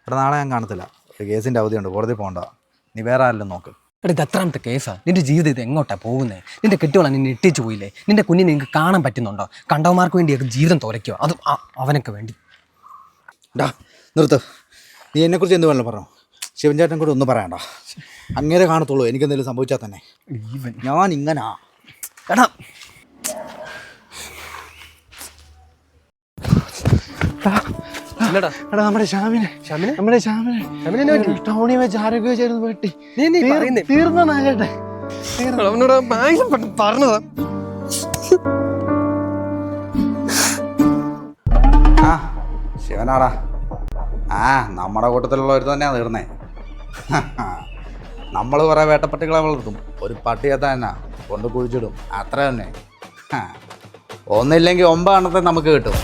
എടാ നാളെ ഞാൻ കാണത്തില്ല, ഒരു കേസിൻ്റെ അവധിയുണ്ട്, കോടതി പോകണ്ട. നീ വേറെ ആരെങ്കിലും നോക്ക്. എടാ ഇത് എത്രാമത്തെ കേസാ? നിന്റെ ജീവിതം ഇത് എങ്ങോട്ടാ പോകുന്നത്? നിന്റെ കെട്ടിയോളാ നിന്നെ ഇട്ടിച്ചു പോയില്ലേ? നിന്റെ കുഞ്ഞിനെ നിങ്ങൾക്ക് കാണാൻ പറ്റുന്നുണ്ടോ? കണ്ടവന്മാർക്ക് വേണ്ടിയൊക്കെ ജീവിതം തുറയ്ക്കുമോ? അതും അവനൊക്കെ വേണ്ടി. ഡാ നിർത്ത്. നീ എന്നെക്കുറിച്ച് എന്ത് വേണമെങ്കിലും പറഞ്ഞു. ശിവൻ ചേട്ടൻ കൂടെ ഒന്നും പറയണ്ട. അങ്ങനെ കാണത്തുള്ളൂ. എനിക്കെന്തെങ്കിലും സംഭവിച്ചാൽ തന്നെ ഞാൻ ഇങ്ങനാ. എടാ എടാ നമ്മുടെ ഷാമിനെ ടൗണിൽ വെച്ച് ആരോഗ്യമായിരുന്നു പോയിട്ട് തീർന്നാ ചേട്ടെ. പറഞ്ഞതാ. ആ ശിവനാടാ. നമ്മുടെ കൂട്ടത്തിലുള്ള ഒരു തന്നെയാണ് തീർന്നേ. നമ്മൾ കുറേ വേട്ടപ്പട്ടികളെ വളർത്തും, ഒരു പട്ടിയെ തന്നെ കൊണ്ട് കുഴിച്ചിടും, അത്ര തന്നെ. ഒന്നില്ലെങ്കിൽ 9 എണ്ണത്തെ നമുക്ക് കിട്ടും.